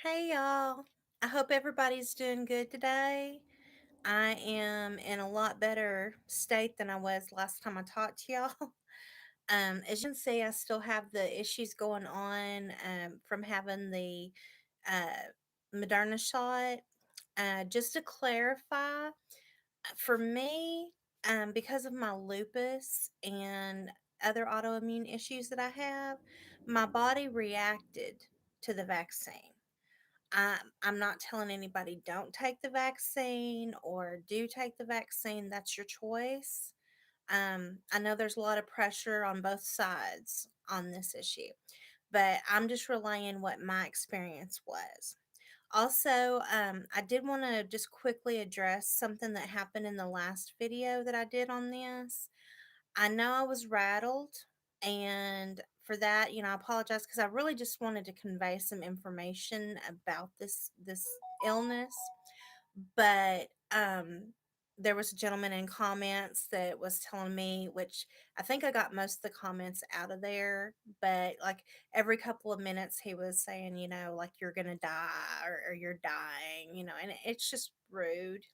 Hey y'all. I hope everybody's doing good today. I am in a lot better state than I was last time I talked to y'all. As you can see, I still have the issues going on from having the uh, Moderna shot. Just to clarify, for me, because of my lupus and other autoimmune issues that I have, my body reacted to the vaccine. I'm not telling anybody don't take the vaccine or do take the vaccine. That's your choice. I know there's a lot of pressure on both sides on this issue, but I'm just relaying what my experience was. Also, I did want to just quickly address something that happened in the last video that I did on this. I know I was rattled, and for that, I apologize because I really just wanted to convey some information about this illness. But there was a gentleman in comments that was telling me, which I think I got most of the comments out of there, but like every couple of minutes he was saying, like you're gonna die or you're dying, and it's just rude.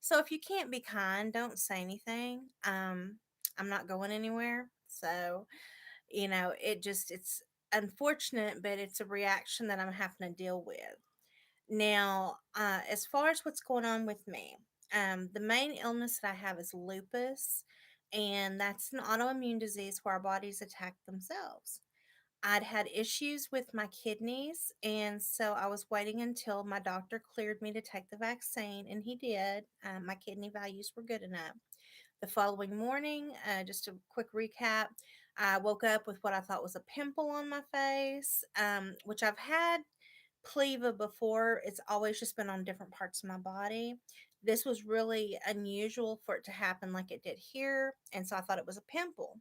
So if you can't be kind, don't say anything. I'm not going anywhere. So, it's unfortunate, but it's a reaction that I'm having to deal with. Now, as far as what's going on with me, the main illness that I have is lupus, and that's an autoimmune disease where our bodies attack themselves. I'd had issues with my kidneys, and so I was waiting until my doctor cleared me to take the vaccine, and he did. My kidney values were good enough. The following morning, just a quick recap, I woke up with what I thought was a pimple on my face, which I've had pleva before. It's always just been on different parts of my body. This was really unusual for it to happen like it did here, and so I thought it was a pimple.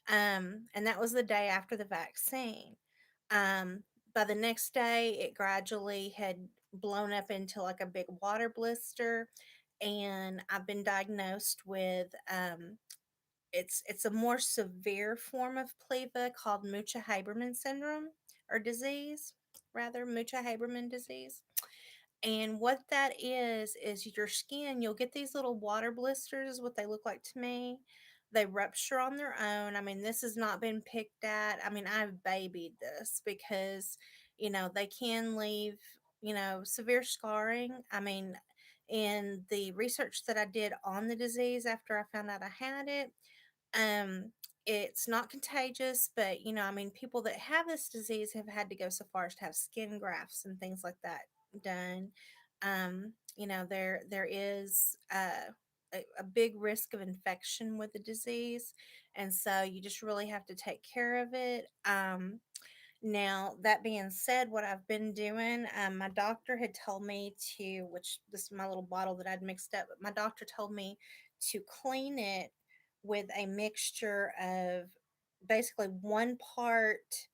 And that was the day after the vaccine. Um, by the next day, it gradually had blown up into like a big water blister, and I've been diagnosed with it's a more severe form of pleva called Mucha Habermann syndrome or disease, rather Mucha Habermann disease. And what that is your skin, you'll get these little water blisters, is what they look like to me. They rupture on their own. I mean, this has not been picked at. I mean, I've babied this because, they can leave, severe scarring. I mean, in the research that I did on the disease after I found out I had it, um, it's not contagious, but I mean, people that have this disease have had to go so far as to have skin grafts and things like that done. There is a big risk of infection with the disease, and so you just really have to take care of it. Now, that being said, what I've been doing, my doctor had told me to, which this is my little bottle that I'd mixed up, but my doctor told me to clean it with a mixture of basically 1 part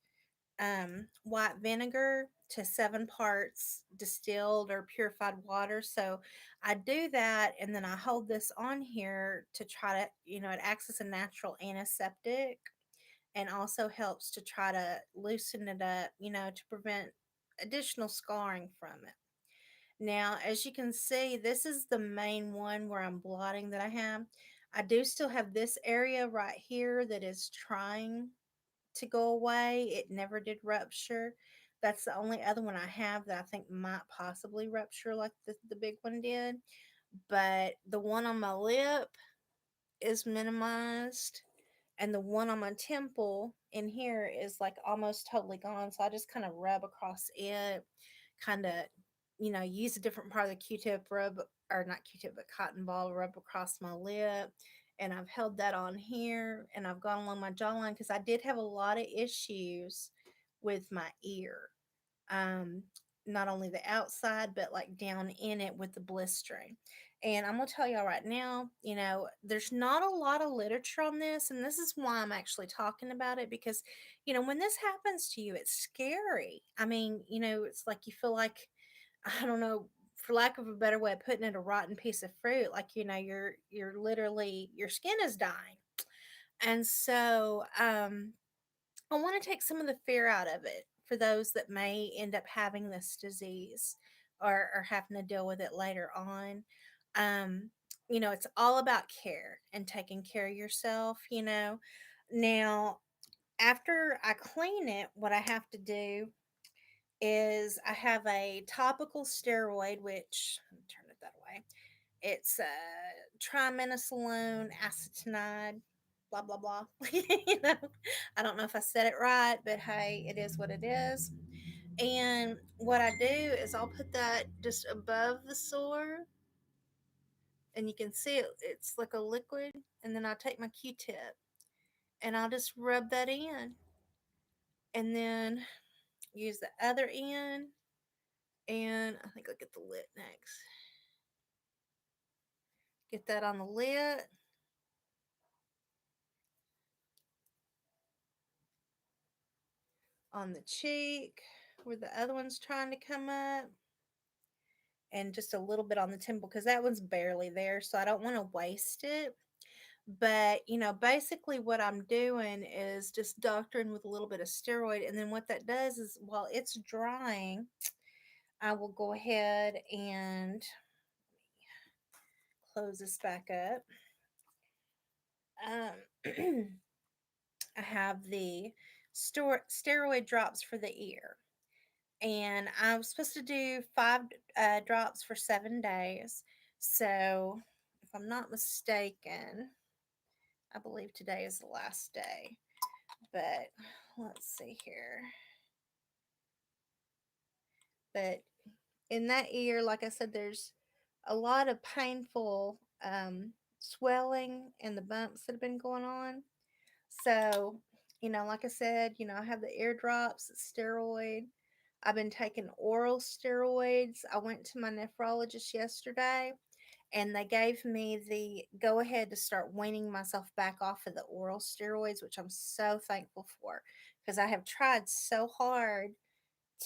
white vinegar to 7 parts distilled or purified water. So I do that, and then I hold this on here to try to, it acts as a natural antiseptic and also helps to try to loosen it up, to prevent additional scarring from it. Now, as you can see, this is the main one where I'm blotting that I have. I do still have this area right here that is trying to go away. It never did rupture. That's the only other one I have that I think might possibly rupture like the big one did. But the one on my lip is minimized, and the one on my temple in here is like almost totally gone. So I just kind of rub across it, kind of, use a different part of the Q-tip, rub, or not Q-tip, but cotton ball, rub across my lip. And I've held that on here, and I've gone along my jawline because I did have a lot of issues with my ear. Um, Not only the outside, but like down in it with the blistering. And I'm gonna tell y'all right now, there's not a lot of literature on this, and this is why I'm actually talking about it because, when this happens to you, it's scary. I mean, it's like you feel like, I don't know, for lack of a better way of putting it, a rotten piece of fruit. Like, you're literally your skin is dying. And so I want to take some of the fear out of it for those that may end up having this disease or having to deal with it later on. Um, it's all about care and taking care of yourself, Now, after I clean it, what I have to do is I have a topical steroid, which, let me turn it that way. It's trimethasolone acetonide, blah blah blah. I don't know if I said it right, but hey, it is what it is. And what I do is I'll put that just above the sore, and you can see it. It's like a liquid, and then I'll take my Q-tip and I'll just rub that in, and then use the other end, and I think I'll get the lid next. Get that on the lid, on the cheek where the other one's trying to come up, and just a little bit on the temple because that one's barely there, so I don't want to waste it. But, basically what I'm doing is just doctoring with a little bit of steroid. And then what that does is while it's drying, I will go ahead and close this back up. Um, I have the steroid drops for the ear. And I was supposed to do five drops for 7 days. So, if I'm not mistaken, I believe today is the last day. But let's see here. But in that ear, like I said, there's a lot of painful swelling and the bumps that have been going on. So, like I said, I have the ear drops, steroid. I've been taking oral steroids. I went to my nephrologist yesterday and they gave me the go ahead to start weaning myself back off of the oral steroids, which I'm so thankful for because I have tried so hard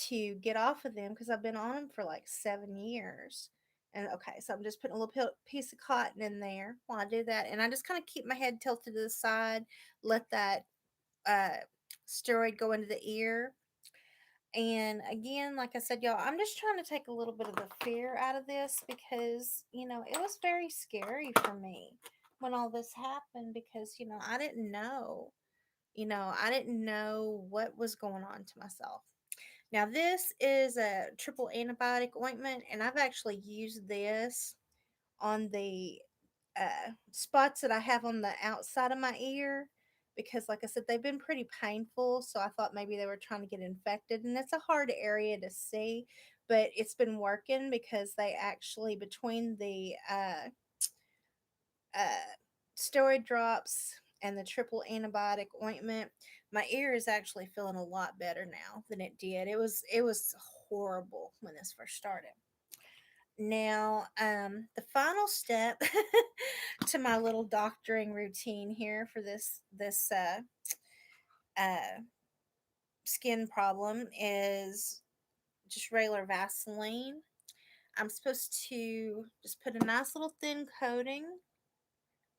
to get off of them because I've been on them for like 7 years. And okay, so I'm just putting a little piece of cotton in there while I do that. And I just kind of keep my head tilted to the side, let that uh, steroid go into the ear. And again, like I said, y'all, I'm just trying to take a little bit of the fear out of this because, it was very scary for me when all this happened because, I didn't know. I didn't know what was going on to myself. Now, this is a triple antibiotic ointment, and I've actually used this on the spots that I have on the outside of my ear because, like I said, they've been pretty painful. So I thought maybe they were trying to get infected, and it's a hard area to see, but it's been working because they actually, between the uh, steroid drops and the triple antibiotic ointment, my ear is actually feeling a lot better now than it did. It was horrible when this first started. Now, the final step to my little doctoring routine here for this uh, skin problem is just regular Vaseline. I'm supposed to just put a nice little thin coating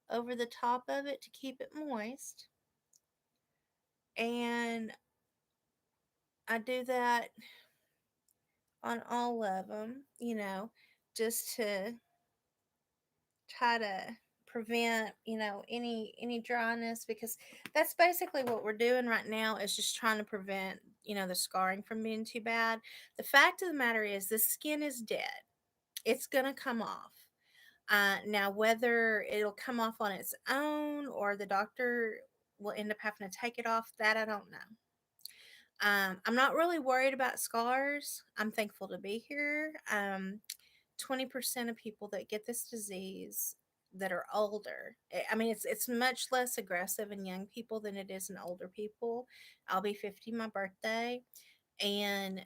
over the top of it to keep it moist. And I do that on all of them, just to try to prevent, any dryness because that's basically what we're doing right now is just trying to prevent, the scarring from being too bad. The fact of the matter is the skin is dead. It's going to come off. Now, whether it'll come off on its own or the doctor will end up having to take it off, that I don't know. I'm not really worried about scars. I'm thankful to be here. 20% of people that get this disease that are older. I mean, it's much less aggressive in young people than it is in older people. I'll be 50 my birthday, and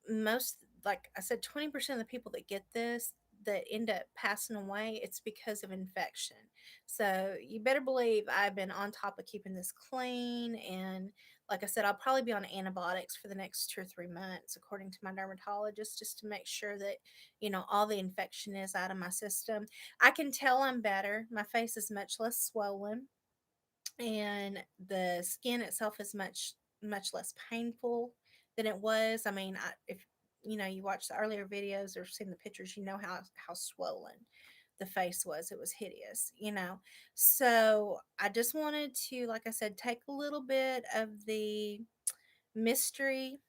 most, like I said, 20% of the people that get this that end up passing away, it's because of infection. So you better believe I've been on top of keeping this clean. And like I said, I'll probably be on antibiotics for the next 2 or 3 months, according to my dermatologist, just to make sure that, all the infection is out of my system. I can tell I'm better. My face is much less swollen, and the skin itself is much less painful than it was. I mean, if you watch the earlier videos or seen the pictures, you know how swollen the face was. It was hideous, So I just wanted to, like I said, take a little bit of the mystery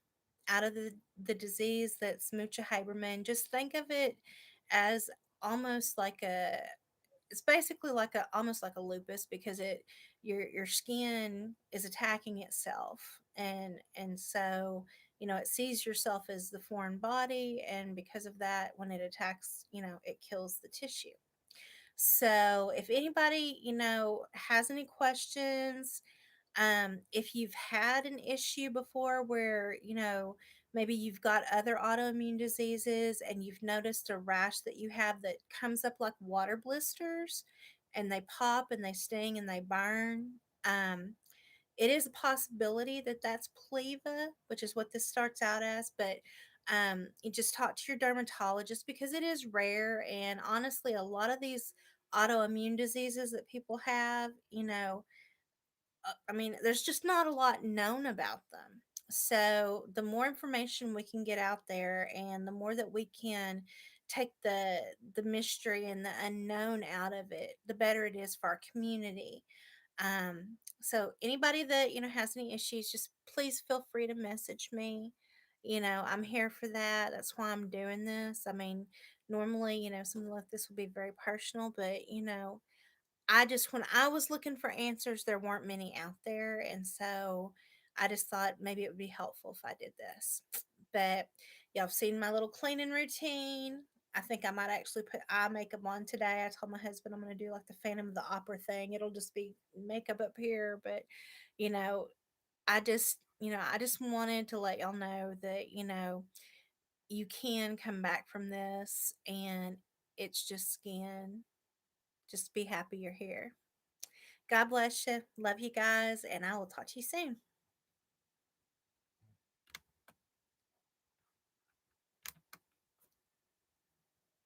out of the disease that's Mucha Habermann. Just think of it as almost like a it's basically like a almost like a lupus, because your skin is attacking itself, and so it sees yourself as the foreign body, and because of that, when it attacks, it kills the tissue. So if anybody has any questions, if you've had an issue before where, maybe you've got other autoimmune diseases and you've noticed a rash that you have that comes up like water blisters, and they pop and they sting and they burn, it is a possibility that that's pleva, which is what this starts out as. But you just talk to your dermatologist, because it is rare. And honestly, a lot of these autoimmune diseases that people have, I mean, there's just not a lot known about them. So the more information we can get out there, and the more that we can take the mystery and the unknown out of it, the better it is for our community. So anybody that has any issues, just please feel free to message me. I'm here for that. That's why I'm doing this. I mean, normally, something like this would be very personal, but I just, when I was looking for answers, there weren't many out there. And so I just thought maybe it would be helpful if I did this. But y'all have seen my little cleaning routine. I think I might actually put eye makeup on today. I told my husband I'm going to do like the Phantom of the Opera thing. It'll just be makeup up here. But, you know, I just wanted to let y'all know that, you can come back from this, and it's just skin. Just be happy you're here. God bless you. Love you guys, and I will talk to you soon.